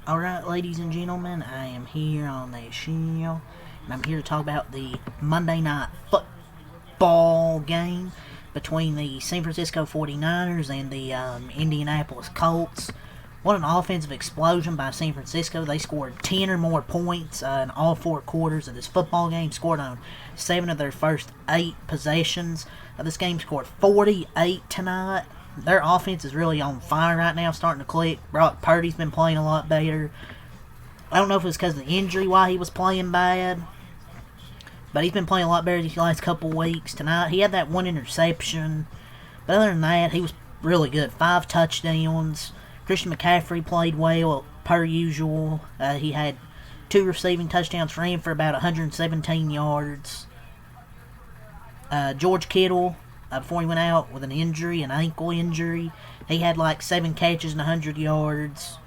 Alright, ladies and gentlemen, I am here on the show, and I'm here to talk about the Monday Night Football game between the San Francisco 49ers and the Indianapolis Colts. What an offensive explosion by San Francisco. They scored 10 or more points in all 4 quarters of this football game, scored on 7 of their first 8 possessions. This game scored 48 tonight. Their offense is really on fire right now, starting to click. Brock Purdy's been playing a lot better. I don't know if it's because of the injury why he was playing bad, but he's been playing a lot better these last couple weeks. Tonight, he had that 1 interception, but other than that, he was really good. 5 touchdowns. Christian McCaffrey played well, per usual. He had 2 receiving touchdowns, ran for about 117 yards. George Kittle, before he went out with an injury, an ankle injury, he had like 7 catches and 100 yards.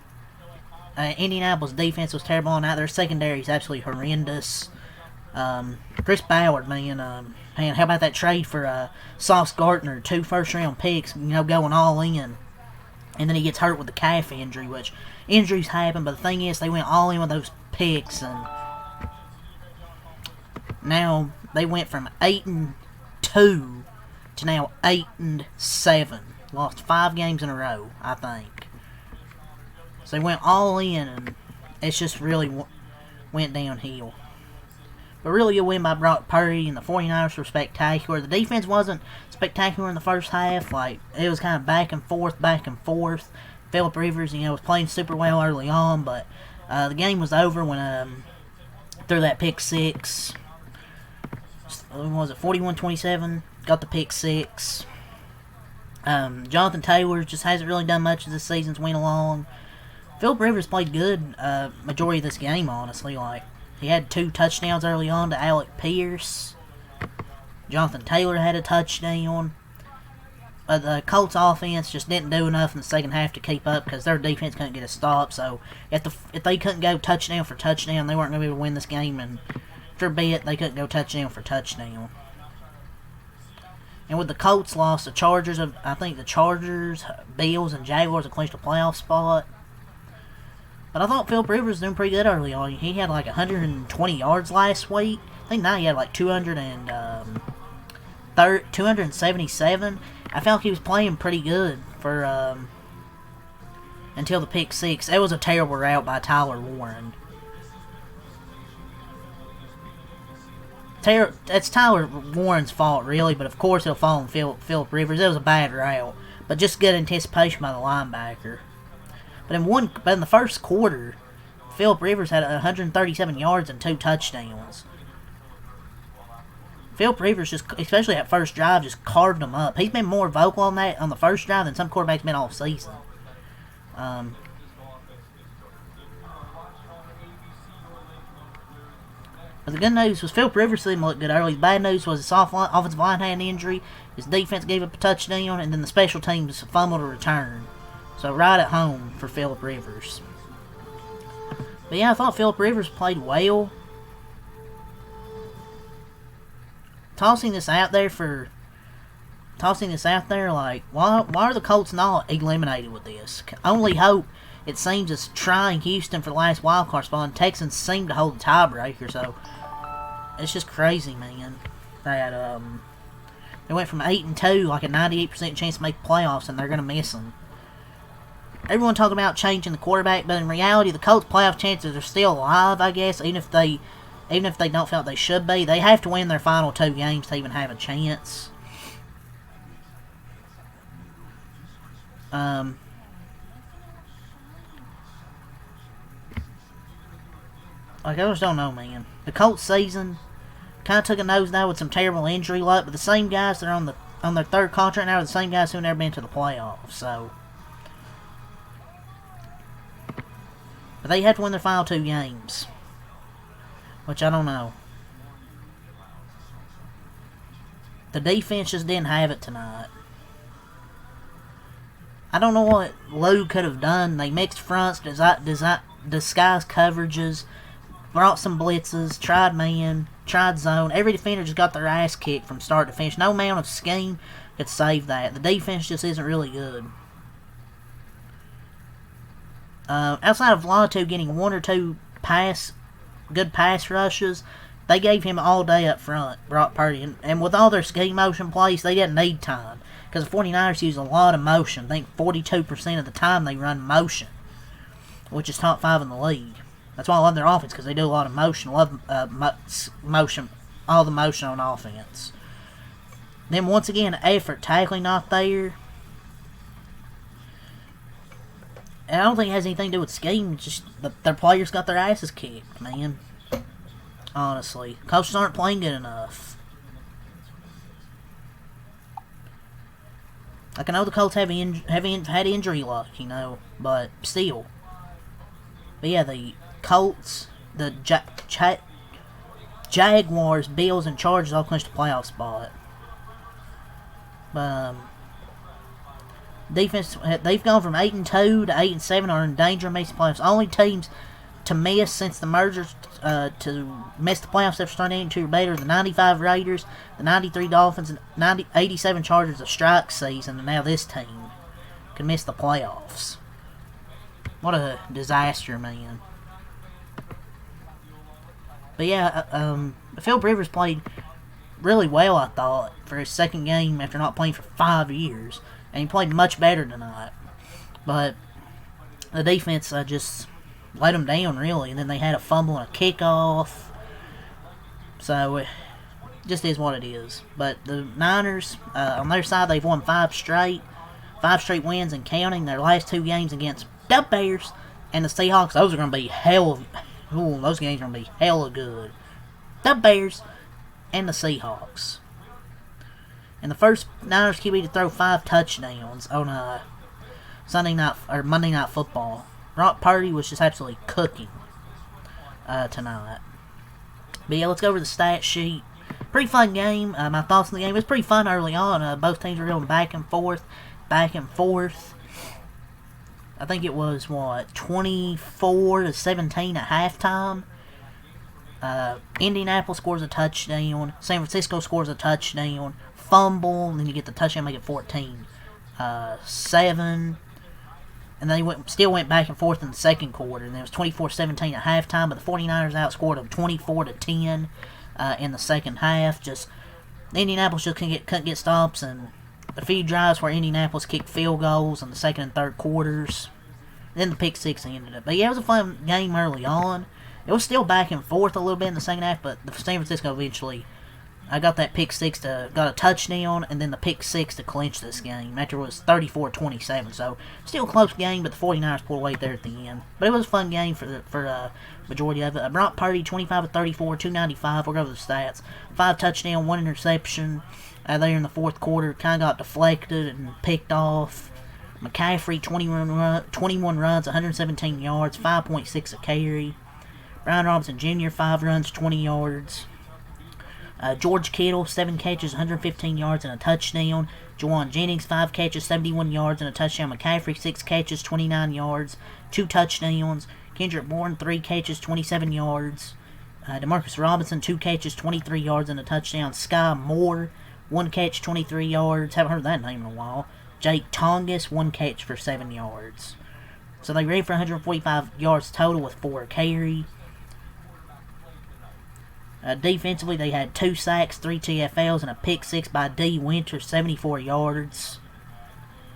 Indianapolis defense was terrible on that. Their secondary is absolutely horrendous. Chris Ballard, man, how about that trade for Sauce Gardner? 2 first-round picks, going all in. And then he gets hurt with a calf injury, which injuries happen, but the thing is, they went all in with those picks, and now they went from 8-2 to now 8-7. Lost 5 games in a row, I think. So they went all in, and it's just really went downhill. But really a win by Brock Purdy, and the 49ers were spectacular. The defense wasn't spectacular in the first half. It was kind of back and forth. Philip Rivers, was playing super well early on, but the game was over when threw that pick 6. Was it 41-27? Got the pick 6. Jonathan Taylor just hasn't really done much as the season's went along. Philip Rivers played good majority of this game, honestly. He had 2 touchdowns early on to Alec Pierce. Jonathan Taylor had a touchdown. But the Colts offense just didn't do enough in the second half to keep up because their defense couldn't get a stop. So if they couldn't go touchdown for touchdown, they weren't going to be able to win this game. And for a bit, they couldn't go touchdown for touchdown. And with the Colts loss, the Chargers, Bills, and Jaguars have clinched a playoff spot. But I thought Philip Rivers was doing pretty good early on. He had 120 yards last week. I think now he had 277. I felt like he was playing pretty good for until the pick 6. It was a terrible route by Tyler Warren. It's Tyler Warren's fault, really, but of course he'll fall on Philip Rivers. It was a bad route, but just good anticipation by the linebacker. But in the first quarter, Philip Rivers had 137 yards and 2 touchdowns. Philip Rivers, especially that first drive, just carved them up. He's been more vocal on the first drive than some quarterbacks been all season. But the good news was Philip Rivers didn't look good early. The bad news was his offensive line had an injury. His defense gave up a touchdown, and then the special teams fumbled a return. So right at home for Philip Rivers. But yeah, I thought Philip Rivers played well. Tossing this out there, why are the Colts not eliminated with this? Only hope, it seems, is trying Houston for the last wildcard spot, and Texans seem to hold the tiebreaker, so it's just crazy, man. That they went from 8-2, a 98% chance to make the playoffs, and they're gonna miss them. Everyone talking about changing the quarterback, but in reality, the Colts' playoff chances are still alive, I guess, even if they don't feel like they should be. They have to win their final 2 games to even have a chance. I just don't know, man. The Colts season kind of took a nosedive with some terrible injury luck, but the same guys that are on their 3rd contract now are the same guys who have never been to the playoffs, so. But they have to win their final 2 games. Which I don't know. The defense just didn't have it tonight. I don't know what Lou could have done. They mixed fronts, disguised coverages, brought some blitzes, tried man, tried zone. Every defender just got their ass kicked from start to finish. No amount of scheme could save that. The defense just isn't really good. outside of Lotto getting one or two good pass rushes, they gave him all day up front, Brock Purdy. And with all their scheme motion plays, they didn't need time. Because the 49ers use a lot of motion. I think 42% of the time they run motion, which is top 5 in the league. That's why I love their offense, because they do a lot of motion. I love motion, all the motion on offense. Then once again, effort, tackling not there. And I don't think it has anything to do with scheme. It's just their players got their asses kicked, man. Honestly, coaches aren't playing good enough. Like, I know the Colts have had injury luck, you know, but still. But yeah, the Colts, the Jaguars, Bills, and Chargers all clinched a playoff spot. But defense, they've gone from 8-2 to 8-7, are in danger of missing playoffs. Only teams to miss since the merger to miss the playoffs after starting 8-2 or better: the 95 Raiders, the 93 Dolphins, and 87 Chargers of strike season, and now this team can miss the playoffs. What a disaster, man. But yeah, Philip Rivers played really well, I thought, for his second game after not playing for 5 years. And he played much better tonight. But the defense just let him down, really. And then they had a fumble and a kickoff. So it just is what it is. But the Niners, on their side, they've won 5 straight wins and counting. Their last 2 games against the Bears and the Seahawks, those are going to be those games are going to be hella good. The Bears and the Seahawks. And the first Niners QB to throw 5 touchdowns on Monday Night Football. Brock Purdy was just absolutely cooking tonight. But yeah, let's go over the stat sheet. Pretty fun game. My thoughts on the game. It was pretty fun early on. Both teams were going back and forth. I think it was 24-17 at halftime. Indianapolis scores a touchdown. San Francisco scores a touchdown. Fumble, and then you get the touchdown, make it 14-7. And they still went back and forth in the second quarter. And it was 24-17 at halftime, but the 49ers outscored them 24-10 in the second half. Indianapolis just couldn't get stops, and a few drives where Indianapolis kicked field goals in the second and third quarters. Then the pick 6 ended up. But yeah, it was a fun game early on. It was still back and forth a little bit in the second half, but the San Francisco eventually got that pick 6 got a touchdown, and then the pick 6 to clinch this game after it was 34-27. So still a close game, but the 49ers pulled away there at the end. But it was a fun game for majority of it. Brock Purdy 25-34, 295. We'll go over the stats: 5 touchdowns, 1 interception. There in the fourth quarter, kind of got deflected and picked off. McCaffrey 21 runs, 117 yards, 5.6 a carry. Brian Robinson Jr. 5 runs, 20 yards. George Kittle, 7 catches, 115 yards, and a touchdown. Juwan Jennings, 5 catches, 71 yards, and a touchdown. McCaffrey, 6 catches, 29 yards, 2 touchdowns. Kendrick Bourne, 3 catches, 27 yards. Demarcus Robinson, 2 catches, 23 yards, and a touchdown. Sky Moore, 1 catch, 23 yards. Haven't heard that name in a while. Jake Tongas, 1 catch for 7 yards. So they ran for 145 yards total with 4 carry. Defensively, they had 2 sacks, 3 TFLs, and a pick 6 by D. Winter, 74 yards.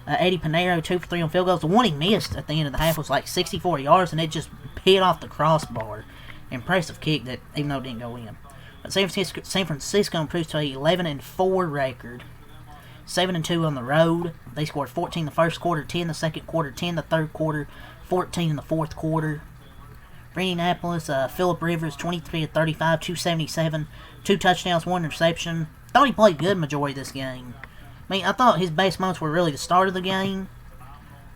Eddie Pinheiro, 2 for 3 on field goals. The one he missed at the end of the half was like 64 yards, and it just hit off the crossbar. Impressive kick that, even though it didn't go in. But San Francisco improved to a 11-4 record. 7-2 on the road. They scored 14 the first quarter, 10 the second quarter, 10 the third quarter, 14 in the fourth quarter. For Indianapolis, Philip Rivers, 23-35, 277, 2 touchdowns, 1 interception. Thought he played good majority of this game. I mean, I thought his best moments were really the start of the game.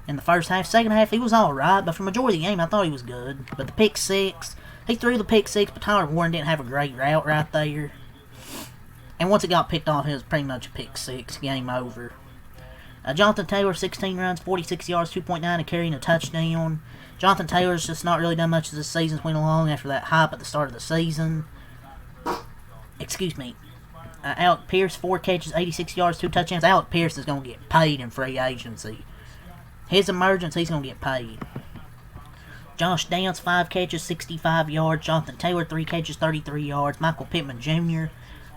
In the first half. Second half, he was alright, but for majority of the game, I thought he was good. But the pick 6, he threw the pick 6, but Tyler Warren didn't have a great route right there. And once it got picked off, it was pretty much a pick 6. Game over. Jonathan Taylor, 16 runs, 46 yards, 2.9 a carry and a touchdown. Jonathan Taylor's just not really done much as the season's went along after that hype at the start of the season. Excuse me. Alec Pierce, 4 catches, 86 yards, 2 touchdowns. Alec Pierce is going to get paid in free agency. His emergence, he's going to get paid. Josh Downs, 5 catches, 65 yards. Jonathan Taylor, 3 catches, 33 yards. Michael Pittman Jr.,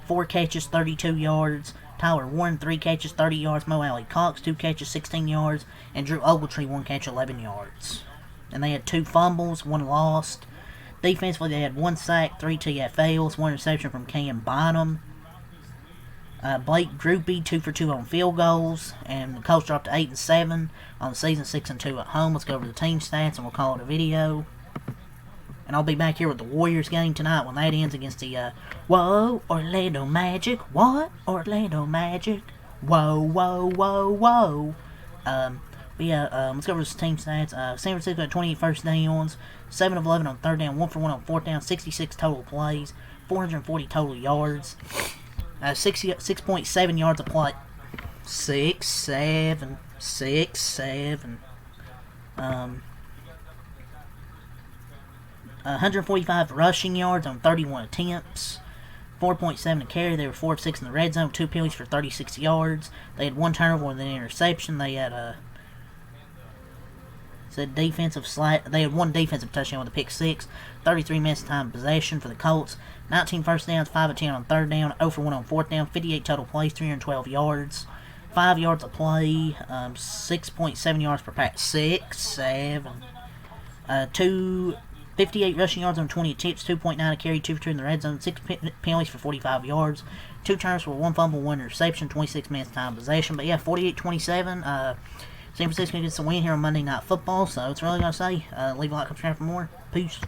4 catches, 32 yards. Tyler Warren, 3 catches, 30 yards. Mo Alley Cox, 2 catches, 16 yards. And Drew Ogletree, 1 catch, 11 yards. And they had 2 fumbles, 1 lost. Defensively, they had 1 sack, 3 TFLs, 1 reception from Cam Bynum. Blake Groupie, 2 for 2 on field goals, and the Colts dropped to 8-7 on the season, 6-2 at home. Let's go over the team stats, and we'll call it a video. And I'll be back here with the Warriors game tonight when that ends against the, Whoa, Orlando Magic. What? Orlando Magic. Whoa, whoa, whoa, whoa. Let's go over the team stats. San Francisco had 28 first downs, 7 of 11 on third down, 1 for 1 on fourth down, 66 total plays, 440 total yards. 6.7 yards a play. 6, 7, 6, 7. 145 rushing yards on 31 attempts. 4.7 a carry. They were 4 of 6 in the red zone. 2 penalties for 36 yards. They had 1 turnover with an interception. They had They had 1 defensive touchdown with a pick 6. 33 minutes time possession for the Colts. 19 first downs, 5 of 10 on third down, 0 for 1 on fourth down, 58 total plays, 312 yards, 5 yards a play, 6.7 yards per pass, 6, 7, 58 rushing yards on 20 attempts, 2.9 a carry, 2 for 2 in the red zone, 6 penalties for 45 yards, 2 turnovers for 1 fumble, 1 interception, 26 minutes time possession. But yeah, 48-27. San Francisco gets the win here on Monday Night Football, so it's really going to say, leave a like, subscribe for more. Peace.